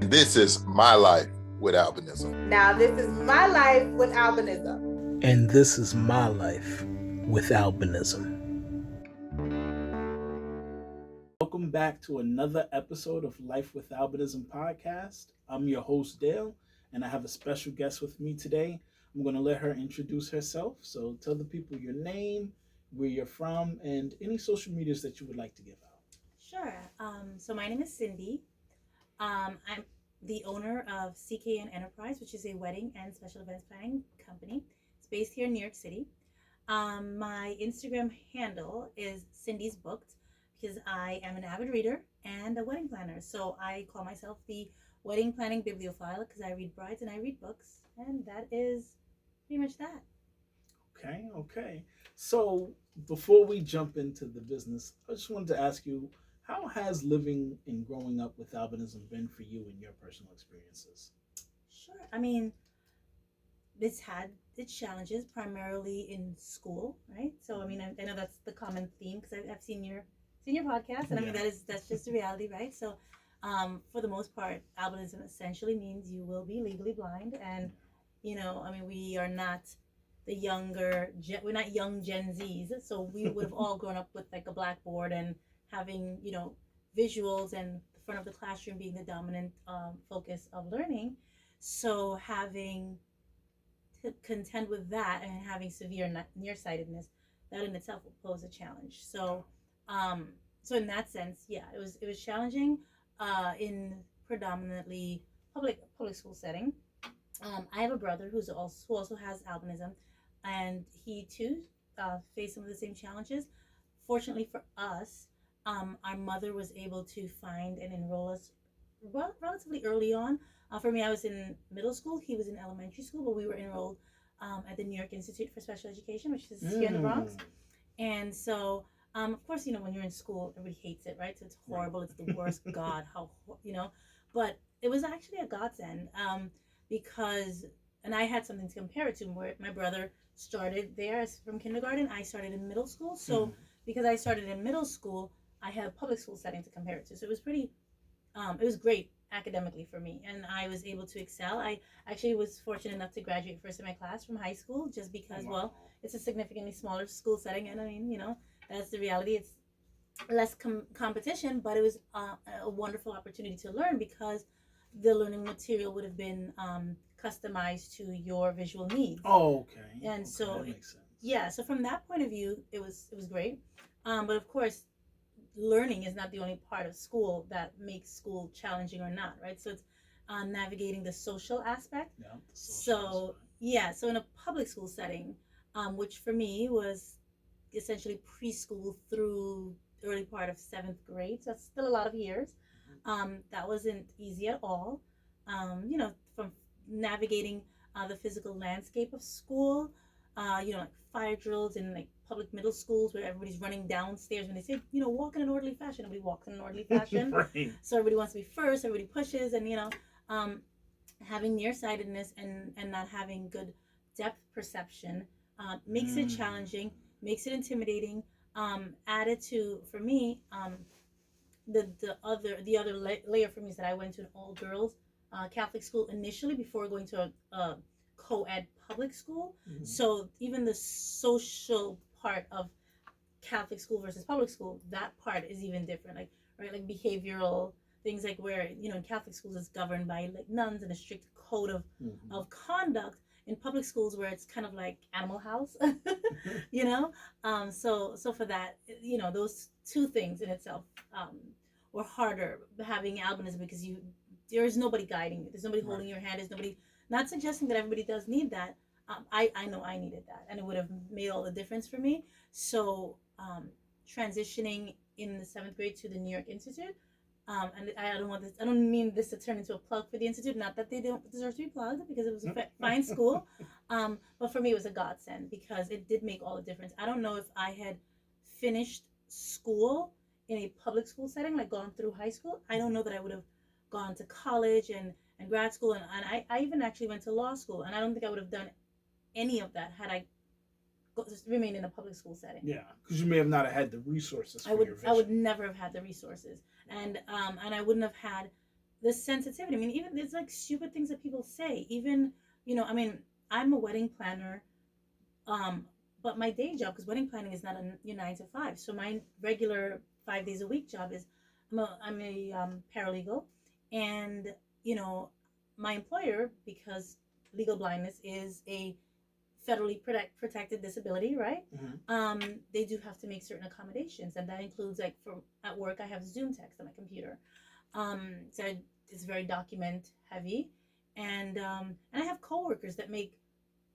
This is my life with albinism. Now, this is my life with albinism. And this is my life with albinism. Welcome back to another episode of Life with Albinism podcast. I'm your host, Dale, and I have a special guest with me today. I'm going to let her introduce herself. So tell the people your name, where you're from, and any social medias that you would like to give out. Sure. So my name is Cindy. I'm the owner of CKN Enterprise, which is a wedding and special events planning company. It's based here in New York City. My Instagram handle is Cindy's Booked because I am an avid reader and a wedding planner. So I call myself the wedding planning bibliophile because I read brides and I read books. And that is pretty much that. Okay. So before we jump into the business, I just wanted to ask you, how has living and growing up with albinism been for you in your personal experiences? Sure. I mean, it's had its challenges primarily in school, right? So I mean, I know that's the common theme because I've seen your podcast, and I mean that's just the reality, right? So, for the most part, albinism essentially means you will be legally blind, and I mean, we are not we're not young Gen Zs, so we would have all grown up with like a blackboard and having visuals and the front of the classroom being the dominant focus of learning. So having to contend with that and having severe nearsightedness, that in itself will pose a challenge. So in that sense, yeah, it was challenging in predominantly public school setting. I have a brother who also has albinism, and he too faced some of the same challenges. Fortunately for us, our mother was able to find and enroll us relatively early on. For me, I was in middle school. He was in elementary school, but we were enrolled at the New York Institute for Special Education, which is here in the Bronx. And so, of course, when you're in school, everybody hates it, right? So it's horrible. It's the worst. God, but it was actually a godsend because, and I had something to compare it to where my brother started there from kindergarten. I started in middle school. So because I started in middle school, I had a public school setting to compare it to. So it was great academically for me, and I was able to excel. I actually was fortunate enough to graduate first in my class from high school just because, well, it's a significantly smaller school setting, and I mean, that's the reality. It's less competition, but it was a wonderful opportunity to learn because the learning material would have been customized to your visual needs. Oh, okay. And so, that makes sense. Yeah, so from that point of view, it was great. But of course, learning is not the only part of school that makes school challenging or not, right? So it's navigating the social aspect. Yeah. So in a public school setting, which for me was essentially preschool through early part of seventh grade, so that's still a lot of years. That wasn't easy at all. From navigating the physical landscape of school, like fire drills in like public middle schools where everybody's running downstairs when they say, walk in an orderly fashion. Nobody walks in an orderly fashion. Right. So everybody wants to be first, everybody pushes, and having nearsightedness and not having good depth perception makes it challenging, makes it intimidating. Added to, for me, the other layer for me is that I went to an all girls Catholic school initially before going to a co-ed public school. So even the social part of Catholic school versus public school, that part is even different. Like, right, like behavioral things, like where in Catholic schools it's governed by like nuns and a strict code of conduct. In public schools, where it's kind of like Animal House, so for that, those two things in itself were harder having albinism because there is nobody guiding you. There's nobody holding your hand. There's nobody. Not suggesting that everybody does need that. I know I needed that, and it would have made all the difference for me. So transitioning in the seventh grade to the New York Institute, and I don't want this. I don't mean this to turn into a plug for the institute. Not that they don't deserve to be plugged, because it was a fine school. But for me, it was a godsend because it did make all the difference. I don't know if I had finished school in a public school setting, like gone through high school. I don't know that I would have gone to college and grad school, and I even actually went to law school, and I don't think I would have done any of that had I remained in a public school setting. Yeah, because you may have not had the resources. I would never have had the resources, and I wouldn't have had the sensitivity. I mean, even there's like stupid things that people say. Even, I mean, I'm a wedding planner, um, but my day job, because wedding planning is not a 9 to 5. So my regular 5 days a week job is I'm a paralegal, and you know, my employer, because legal blindness is a federally protected disability, right? They do have to make certain accommodations, and that includes like for at work I have Zoom text on my computer. So it's very document heavy, and I have coworkers that make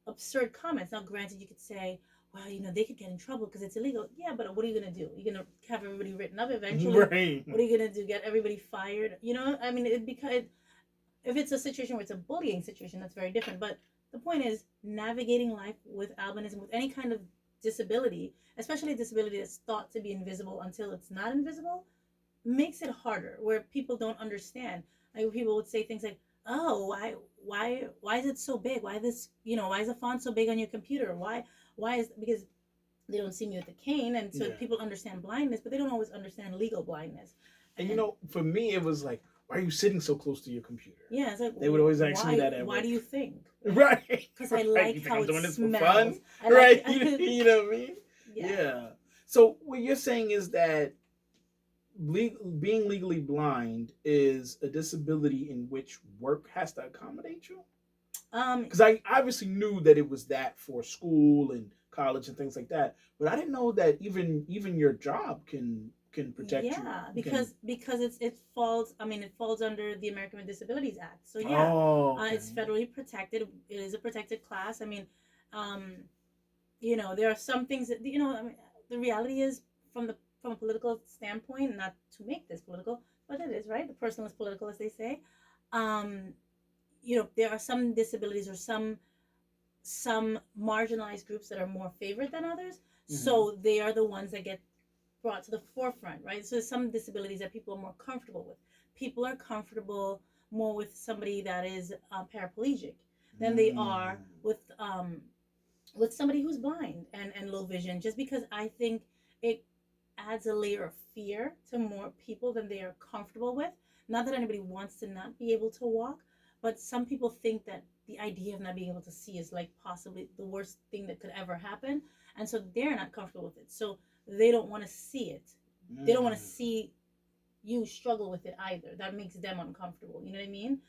absurd comments. Now, granted, you could say, well, they could get in trouble because it's illegal. Yeah, but what are you gonna do? You're gonna have everybody written up eventually. Right. What are you gonna do? Get everybody fired? I mean, because if it's a situation where it's a bullying situation, that's very different. But the point is navigating life with albinism, with any kind of disability, especially a disability that's thought to be invisible until it's not invisible, makes it harder. Where people don't understand. Like people would say things like, "Oh, why is it so big? Why is the font so big on your computer? Why is because they don't see me with the cane, and so people understand blindness, but they don't always understand legal blindness." And for me, it was like, why are you sitting so close to your computer? Yeah, it's like they would always ask me that. Why do you think? Right. Because I like how it doing smells. This for fun? Right. You know what I mean? Yeah. So what you're saying is that being legally blind is a disability in which work has to accommodate you? Because I obviously knew that it was that for school and college and things like that, but I didn't know that even your job can protect you. Yeah, because it falls under the American with Disabilities Act. So it's federally protected. It is a protected class. I mean, there are some things that I mean, the reality is from a political standpoint, not to make this political, but it is, right? The personal is political, as they say. There are some disabilities or some marginalized groups that are more favored than others. Mm-hmm. So they are the ones that get brought to the forefront, right? So some disabilities that people are more comfortable with. People are comfortable more with somebody that is paraplegic than they are with somebody who's blind and low vision, just because I think it adds a layer of fear to more people than they are comfortable with. Not that anybody wants to not be able to walk, but some people think that the idea of not being able to see is like possibly the worst thing that could ever happen, and so they're not comfortable with it. So they don't want to see it. They don't want to see you struggle with it either. That makes them uncomfortable. You know what I mean?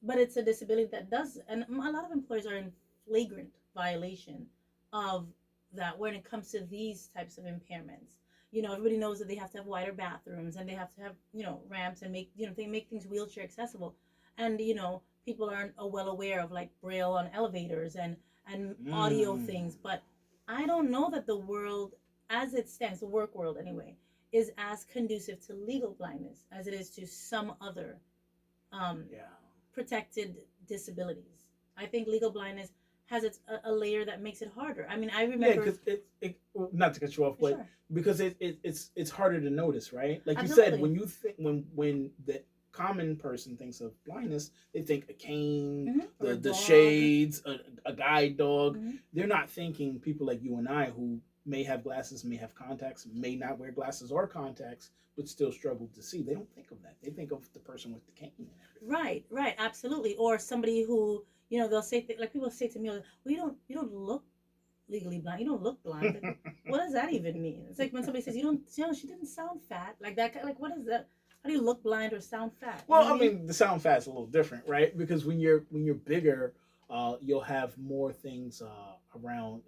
But it's a disability that does, and a lot of employers are in flagrant violation of that when it comes to these types of impairments. Everybody knows that they have to have wider bathrooms, and they have to have ramps, and they make things wheelchair accessible, and people aren't well aware of like braille on elevators and audio things. But I don't know that the world as it stands, the work world anyway, is as conducive to legal blindness as it is to some other protected disabilities. I think legal blindness has a layer that makes it harder. I mean, I remember. Yeah, because not to cut you off, but sure. Because it's harder to notice, right? Like Absolutely. You said, when you think when the common person thinks of blindness, they think a cane, the shades, a guide dog. Mm-hmm. They're not thinking people like you and I who may have glasses, may have contacts, may not wear glasses or contacts, but still struggle to see. They don't think of that. They think of the person with the cane. Right, absolutely. Or somebody who, they'll say, like people say to me, well, you don't look legally blind. You don't look blind. Like, what does that even mean? It's like when somebody says, she didn't sound fat. Like that, like what is that? How do you look blind or sound fat? Well, I mean, the sound fat's a little different, right? Because when you're bigger, you'll have more things around.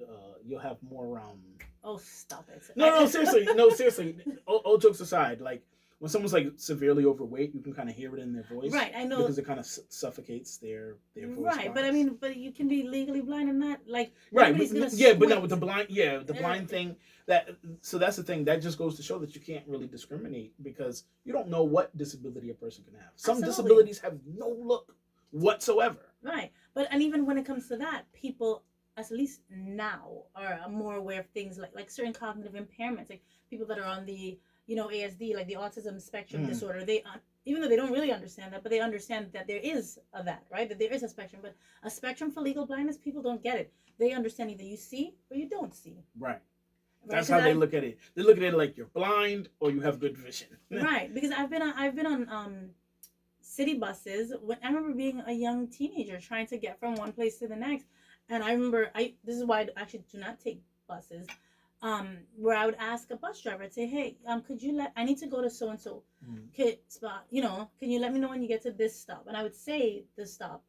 You'll have more around. Oh, stop it! No, seriously, All jokes aside, like when someone's like severely overweight, you can kind of hear it in their voice, right? I know, because it kind of suffocates their voice. Right, but I mean, but you can be legally blind and not like right. But no, with the blind, the blind thing. So that's the thing. That just goes to show that you can't really discriminate because you don't know what disability a person can have. Some disabilities have no look whatsoever. Right, and even when it comes to that, people, at least now, are more aware of things like certain cognitive impairments, like people that are on the ASD, like the autism spectrum disorder. They even though they don't really understand that, but they understand that there is that, right? That there is a spectrum, but a spectrum for legal blindness, people don't get it. They understand either you see or you don't see. Right. That's how they look at it. They look at it like you're blind or you have good vision. Right, because I've been on city buses when I remember being a young teenager trying to get from one place to the next, and I remember I this is why I actually do not take buses. Where I would ask a bus driver, I'd say, "Hey, could you I need to go to so and so spot, can you let me know when you get to this stop?" And I would say the stop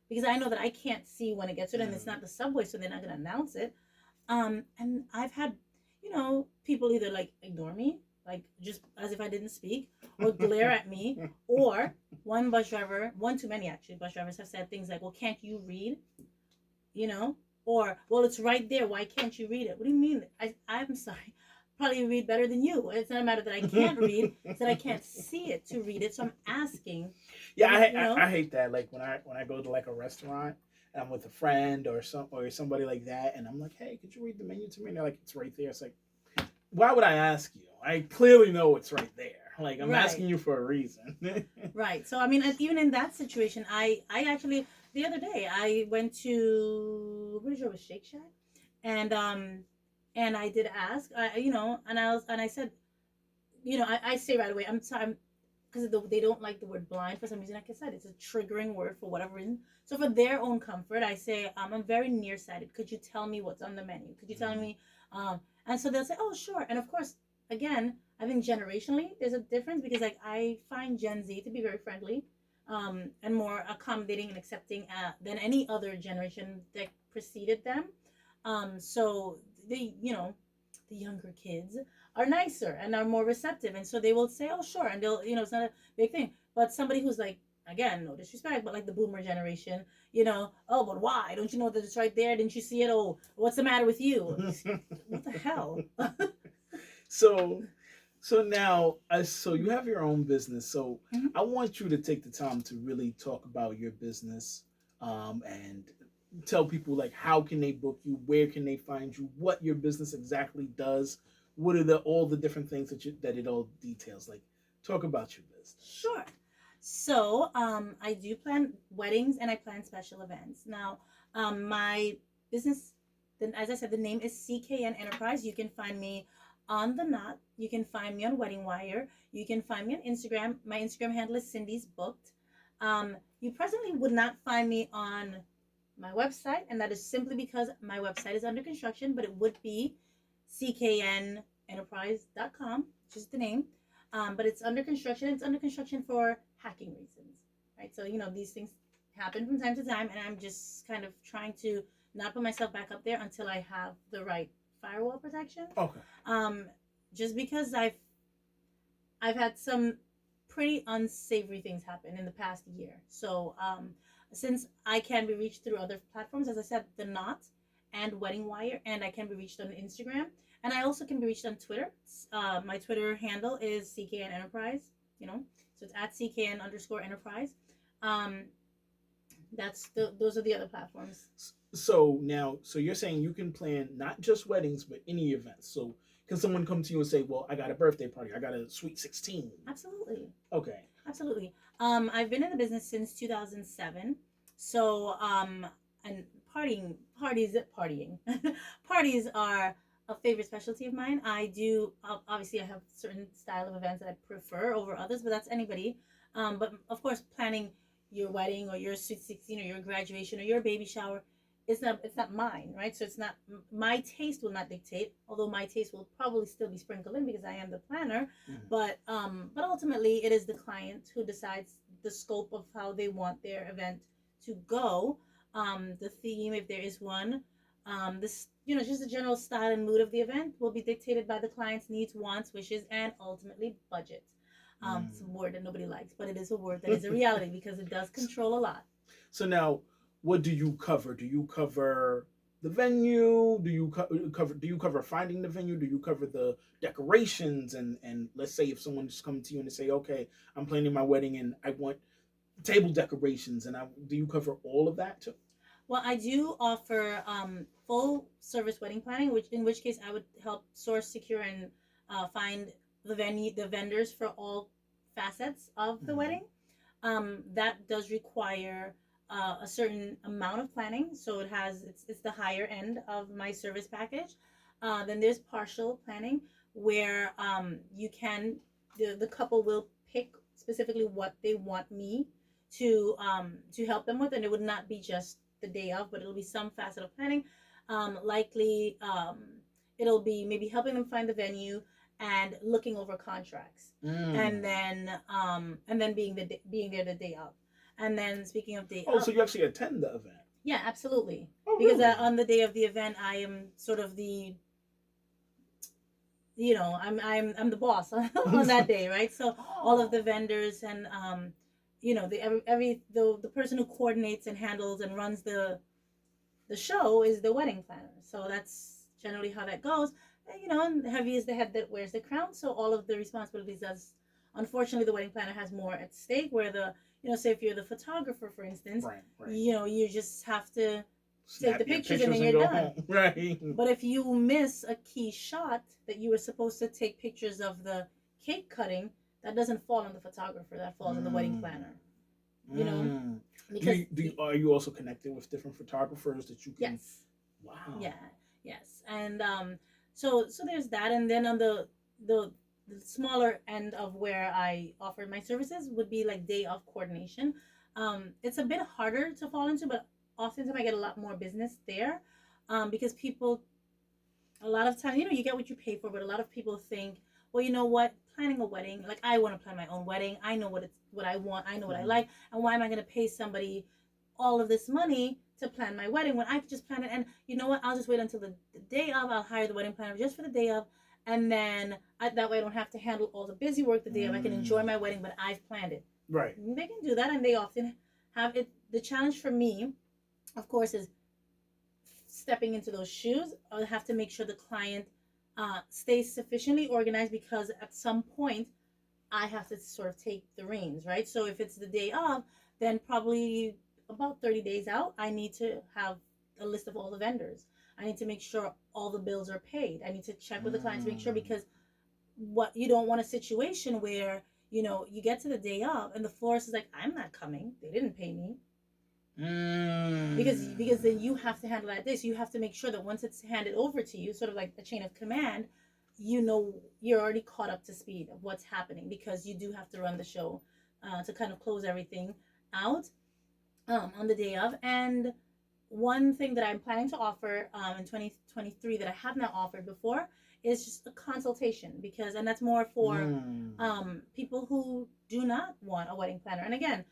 because I know that I can't see when it gets to it, and it's not the subway, so they're not gonna announce it. And I've had, people either like ignore me, like just as if I didn't speak, or glare at me, or one too many actually, bus drivers have said things like, "Well, can't you read?" You know, or, "Well, it's right there. Why can't you read it?" What do you mean? I'm sorry. Probably read better than you. It's not a matter that I can't read; it's that I can't see it to read it. So I'm asking. Yeah, I hate that. Like when I go to like a restaurant and I'm with a friend or somebody like that, and I'm like, "Hey, could you read the menu to me?" And they're like, "It's right there." It's like, why would I ask you? I clearly know it's right there. Like I'm asking you for a reason. Right. So I mean, even in that situation, I actually the other day I went to what is it, was Shake Shack, and I did ask, and I said, I say right away, I'm sorry, because they don't like the word blind for some reason. Like I said, it's a triggering word for whatever reason. So for their own comfort, I say, I'm very nearsighted. Could you tell me what's on the menu? Could you tell me? And so they'll say, "Oh, sure." And of course, again, I think generationally there's a difference because like I find Gen Z to be very friendly, and more accommodating and accepting than any other generation that preceded them. So the younger kids are nicer and are more receptive, and so they will say, "Oh, sure," and they'll, it's not a big thing. But somebody who's like, again, no disrespect, but like the boomer generation, "Oh, but why? Don't you know that it's right there? Didn't you see it? Oh, what's the matter with you?" What the hell? So now, so you have your own business. So I want you to take the time to really talk about your business, and tell people like how can they book you, where can they find you, what your business exactly does, what are all the different things that it all details. Like, talk about your business. Sure. So I do plan weddings and I plan special events. Now, my business, then as I said, the name is CKN Enterprise. You can find me on The Knot. You can find me on Wedding Wire. You can find me on Instagram. My Instagram handle is Cindy's Booked. You presently would not find me on my website, and that is simply because my website is under construction, but it would be cknenterprise.com, which is the name. But it's under construction. It's under construction for hacking reasons, right? So, these things happen from time to time, and I'm just kind of trying to not put myself back up there until I have the right firewall protection. Okay. Just because I've had some pretty unsavory things happen in the past year. So, since I can be reached through other platforms, as I said, The Knot and Wedding Wire, and I can be reached on Instagram, and I also can be reached on Twitter. My Twitter handle is CKN Enterprise, so it's at CKN_Enterprise. Those are the other platforms. So you're saying you can plan not just weddings, but any events. So can someone come to you and say, "Well, I got a birthday party, I got a sweet 16"? Absolutely. Okay. Absolutely. I've been in the business since 2007. So, and partying, parties are a favorite specialty of mine. I do, obviously I have certain style of events that I prefer over others, but that's anybody. But of course, planning your wedding or your sweet 16 or your graduation or your baby shower, it's not mine, right? So it's not, my taste will not dictate, although my taste will probably still be sprinkled in because I am the planner. But ultimately it is the client who decides the scope of how they want their event to go, the theme, if there is one, this, just the general style and mood of the event will be dictated by the client's needs, wants, wishes, and ultimately budget. It's a word that nobody likes, but it is a word that is a reality because it does control a lot. So now, what do you cover? Do you cover the venue? Do you cover finding the venue? Do you cover the decorations? And let's say if someone's coming to you and they say, "Okay, I'm planning my wedding and I want table decorations," and do you cover all of that too? Well, I do offer full service wedding planning, in which case I would help source, secure, and find the vendors for all facets of the wedding. That does require a certain amount of planning, so it's the higher end of my service package. Then there's partial planning where you can the couple will pick specifically what they want me to help them with, and it would not be just the day of, but it'll be some facet of planning. Likely, it'll be maybe helping them find the venue and looking over contracts, and then being there the day of. And then speaking of day of, so you actually attend the event? Yeah, absolutely. Oh, because really? On the day of the event, I am sort of the I'm the boss on that day, right? So all of the vendors and the person who coordinates and handles and runs the show is the wedding planner. So that's generally how that goes. And heavy is the head that wears the crown. So all of the responsibilities does. Unfortunately, the wedding planner has more at stake. Where say if you're the photographer, for instance, right. You just have to Snap take the pictures and then and you're go done. Home. Right. But if you miss a key shot that you were supposed to take pictures of the cake cutting, that doesn't fall on the photographer. That falls on the wedding planner. Because are you also connected with different photographers that you can? Yes. Wow. Yeah. Yes. And so there's that, and then on the smaller end of where I offer my services would be like day of coordination. It's a bit harder to fall into, but oftentimes I get a lot more business there, because people, a lot of times, you get what you pay for, but a lot of people think, well, you know what, planning a wedding, like I want to plan my own wedding. I know what I want. I know what I like, and why am I going to pay somebody all of this money to plan my wedding when I could just plan it? And you know what? I'll just wait until the day of. I'll hire the wedding planner just for the day of, and then that way I don't have to handle all the busy work the day of. I can enjoy my wedding, but I've planned it. Right. They can do that, and they often have it. The challenge for me, of course, is stepping into those shoes. I have to make sure the client stays sufficiently organized, because at some point I have to sort of take the reins, right? So if it's the day of, then probably about 30 days out, I need to have a list of all the vendors. I need to make sure all the bills are paid. I need to check with the client to make sure, because what you don't want a situation where, you get to the day of and the florist is like, I'm not coming. They didn't pay me. Because then you have to handle that day. So you have to make sure that once it's handed over to you, sort of like a chain of command, you're already caught up to speed of what's happening, because you do have to run the show to kind of close everything out on the day of. And one thing that I'm planning to offer in 2023 that I have not offered before is just a consultation, and that's more for people who do not want a wedding planner. And again,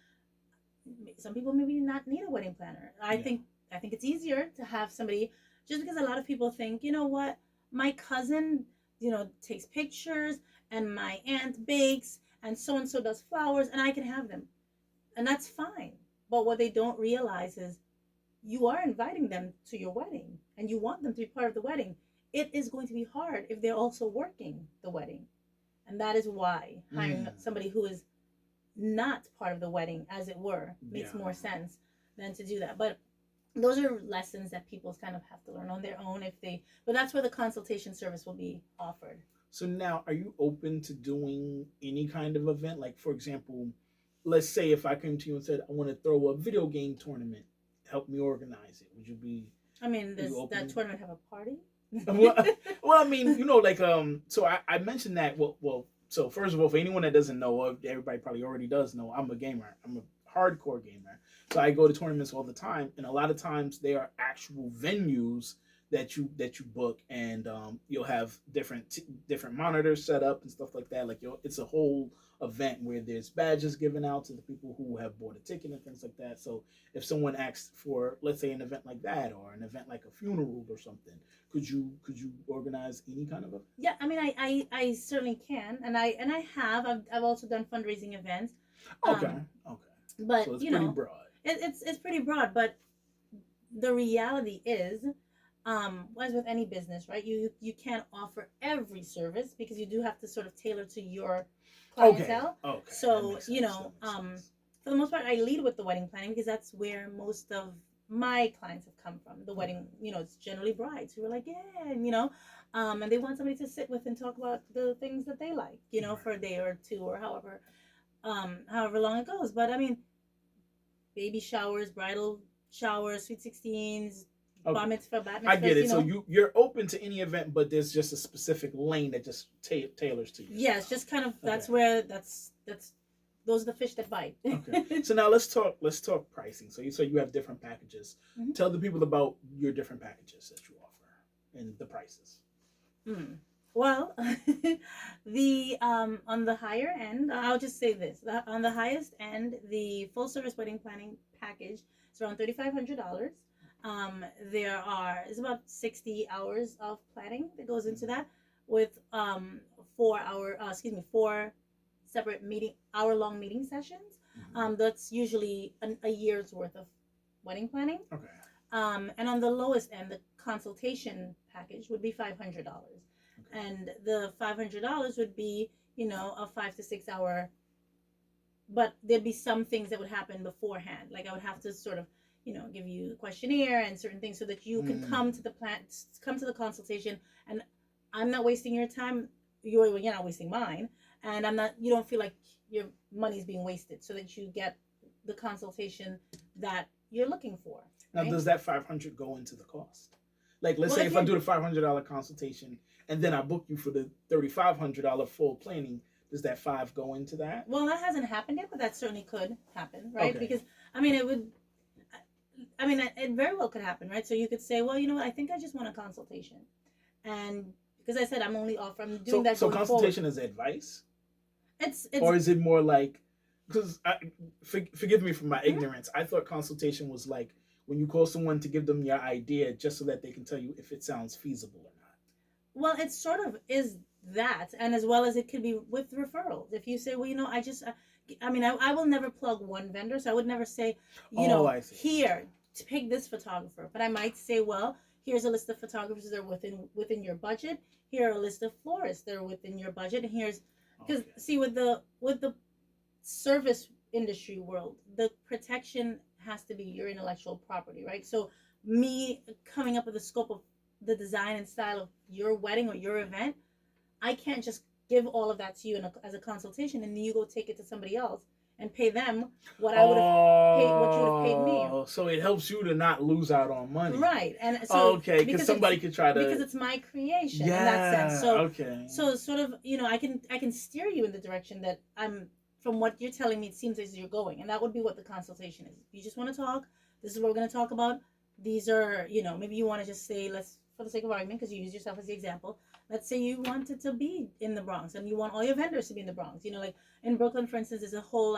some people maybe not need a wedding planner. I think it's easier to have somebody, just because a lot of people think, you know what, my cousin, takes pictures, and my aunt bakes, and so does flowers, and I can have them. And that's fine. But what they don't realize is you are inviting them to your wedding, and you want them to be part of the wedding. It is going to be hard if they're also working the wedding. And that is why hiring somebody who is not part of the wedding, as it were, makes more sense than to do that. But those are lessons that people kind of have to learn on their own but that's where the consultation service will be offered. So now, are you open to doing any kind of event? Like, for example, let's say if I came to you and said, I want to throw a video game tournament, help me organize it. Would you be? I mean, does that tournament have a party? well, I mean, so I mentioned that, so first of all, for anyone that doesn't know, everybody probably already does know, I'm a gamer. I'm a hardcore gamer. So I go to tournaments all the time, and a lot of times they are actual venues that you book, and you'll have different monitors set up and stuff like that. Like it's a whole event where there's badges given out to the people who have bought a ticket and things like that. So if someone asks for, let's say, an event like that, or an event like a funeral or something, could you organize any kind of event? Yeah, I mean, I certainly can, and I have. I've also done fundraising events. Okay. But so it's pretty broad. It's pretty broad, but the reality is, as with any business, right? You can't offer every service, because you do have to sort of tailor to your clientele. Okay. So for the most part, I lead with the wedding planning, because that's where most of my clients have come from. The wedding, it's generally brides who are like, yeah, and they want somebody to sit with and talk about the things that they like, for a day or two, or however long it goes. But I mean, baby showers, bridal showers, sweet 16s, Okay. bar mitzvah, bat mitzvahs, I get it. you So know. you're open to any event, but there's just a specific lane that just tailors to you. Yeah, it's just kind of that's Okay. where that's those are the fish that bite. Okay. So now let's talk pricing. So you have different packages. Mhm. Tell the people about your different packages that you offer and the prices. Well, the on the higher end, I'll just say this: on the highest end, the full service wedding planning package is around $3,500. It's about 60 hours of planning that goes into that, with 4 separate hour-long meeting sessions. That's usually a year's worth of wedding planning. Okay. And on the lowest end, the consultation package would be $500. Okay. And the $500 would be, a 5 to 6 hour, but there'd be some things that would happen beforehand. Like I would have to sort of, give you a questionnaire and certain things so that you can come to the consultation, and I'm not wasting your time. You're not wasting mine, and you don't feel like your money's being wasted, so that you get the consultation that you're looking for. Now, right? does that 500 go into the cost? Like, let's say if I do the $500 consultation and then I book you for the $3,500 full planning, does that 5 go into that? Well, that hasn't happened yet, but that certainly could happen, right? Okay. Because it very well could happen, right? So you could say, well, you know what, I think I just want a consultation, and because I said I'm doing that. So going consultation forward. is advice, It's or is it more like? Because forgive me for my ignorance. I thought consultation was like when you call someone to give them your idea, just so that they can tell you if it sounds feasible or not. Well, it sort of is that, and as well as it could be with referrals. If you say, well, I just, I will never plug one vendor, so I would never say, I see. here, to pick this photographer. But I might say, well, here's a list of photographers that are within your budget. Here are a list of florists that are within your budget, and here's because see with the service industry world, the protection has to be your intellectual property, right? So me coming up with the scope of the design and style of your wedding or your event, I can't just give all of that to you as a consultation, and then you go take it to somebody else and pay them what you would have paid me. So it helps you to not lose out on money, right? And so because somebody could try to, because it's my creation in that sense. So okay. So sort of, I can steer you in the direction that I'm. From what you're telling me, it seems as you're going, and that would be what the consultation is. You just want to talk. This is what we're going to talk about. These are, maybe you want to just say, let's, for the sake of argument, because you use yourself as the example. Let's say you want it to be in the Bronx, and you want all your vendors to be in the Bronx. Like in Brooklyn, for instance, there's a whole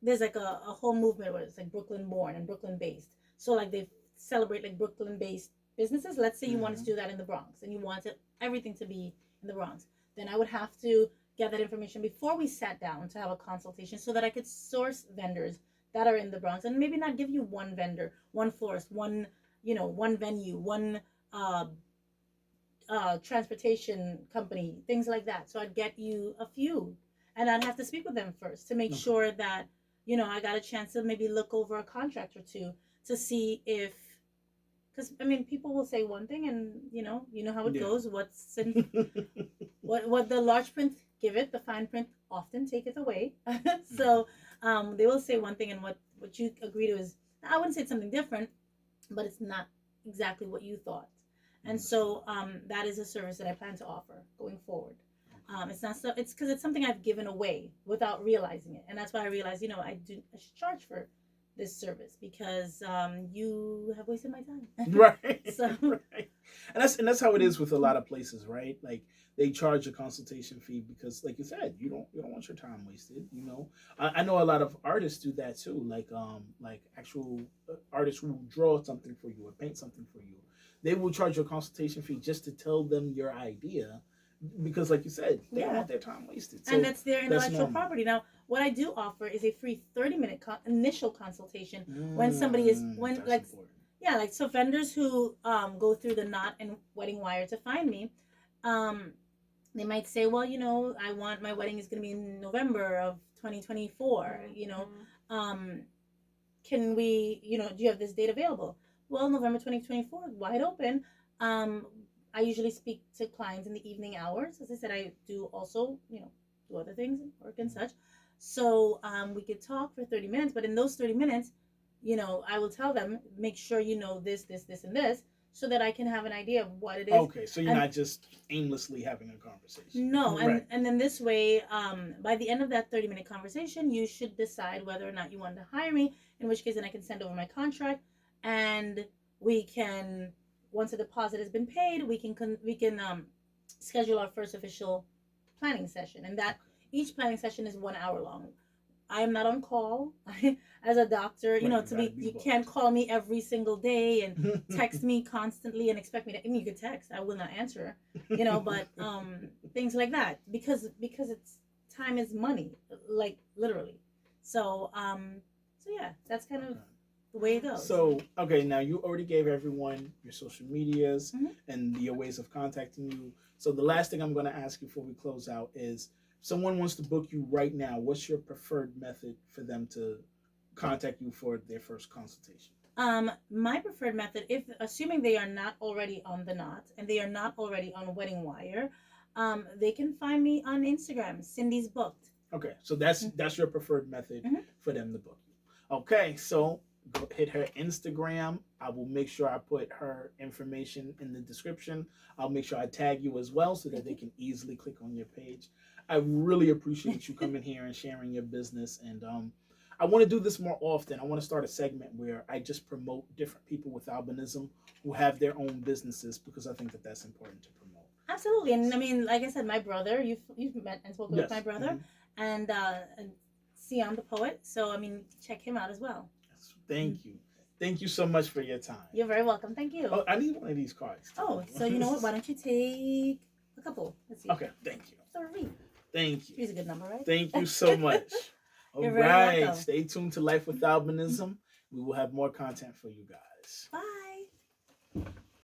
there's like a whole movement where it's like Brooklyn born and Brooklyn based. So like they celebrate like Brooklyn based businesses. Let's say you wanted to do that in the Bronx, and you wanted everything to be in the Bronx. Then I would have to get that information before we sat down to have a consultation, so that I could source vendors that are in the Bronx, and maybe not give you one vendor, one florist, one venue, one transportation company, things like that. So I'd get you a few, and I'd have to speak with them first to make sure that I got a chance to maybe look over a contract or two to see if, because people will say one thing, and you know how it goes. What's in what the large print give it, the fine print often take it away. So they will say one thing, and what you agree to is, I wouldn't say it's something different, but it's not exactly what you thought. And so that is a service that I plan to offer going forward. It's not so. It's because it's something I've given away without realizing it, and that's why I realized, I should charge for this service, because you have wasted my time. Right. So right. And that's how it is with a lot of places, right? Like they charge a consultation fee because, like you said, you don't want your time wasted. I know a lot of artists do that too. Like actual artists who draw something for you or paint something for you, they will charge you a consultation fee just to tell them your idea, because, like you said, they don't want their time wasted. So and that's their intellectual property. Now, what I do offer is a free 30-minute initial consultation when somebody is important. So vendors who go through the Knot and Wedding Wire to find me, they might say, well, I want my wedding is going to be in November of 2024. Can we, do you have this date available? Well, November 2024, wide open. I usually speak to clients in the evening hours. As I said, I do also, do other things, work and such. So we could talk for 30 minutes, but in those 30 minutes, I will tell them, make sure you know this, this, and this, so that I can have an idea of what it is. Okay, so you're not just aimlessly having a conversation. No, and Right. and then this way, by the end of that 30-minute conversation, you should decide whether or not you want to hire me. In which case, then I can send over my contract, and we can, once a deposit has been paid, we can schedule our first official planning session, and that each planning session is 1 hour long. I am not on call. As a doctor, Right, you can't call me every single day and text me constantly and expect me to. I mean, you could text, I will not answer. But things like that, because it's time is money, like literally. So yeah, that's kind of the way it goes. So, okay, now you already gave everyone your social medias Mhm. and your ways of contacting you. So the last thing I'm going to ask you before we close out is, if someone wants to book you right now, what's your preferred method for them to contact you for their first consultation? My preferred method, if assuming they are not already on the Knot and they are not already on Wedding Wire, they can find me on Instagram, Cindy's Booked. Okay, so that's your preferred method Mhm. for them to book you. Okay, so go hit her Instagram. I will make sure I put her information in the description. I'll make sure I tag you as well so that they can easily click on your page. I really appreciate you coming here and sharing your business. And I want to do this more often. I want to start a segment where I just promote different people with albinism who have their own businesses, because I think that that's important to promote. Absolutely, and I mean, like I said, my brother, you've met and spoken with Yes. my brother, Mhm. and Sion the poet. So I mean, check him out as well. Yes. Thank you. Thank you so much for your time. You're very welcome. Thank you. Oh, I need one of these cards. Too. Oh, so you know what? Why don't you take a couple? Let's see. Okay, thank you. 3. Thank you. Three's a good number, right? Thank you so much. All You're very right, welcome. stay tuned to Life with Albinism. We will have more content for you guys. Bye.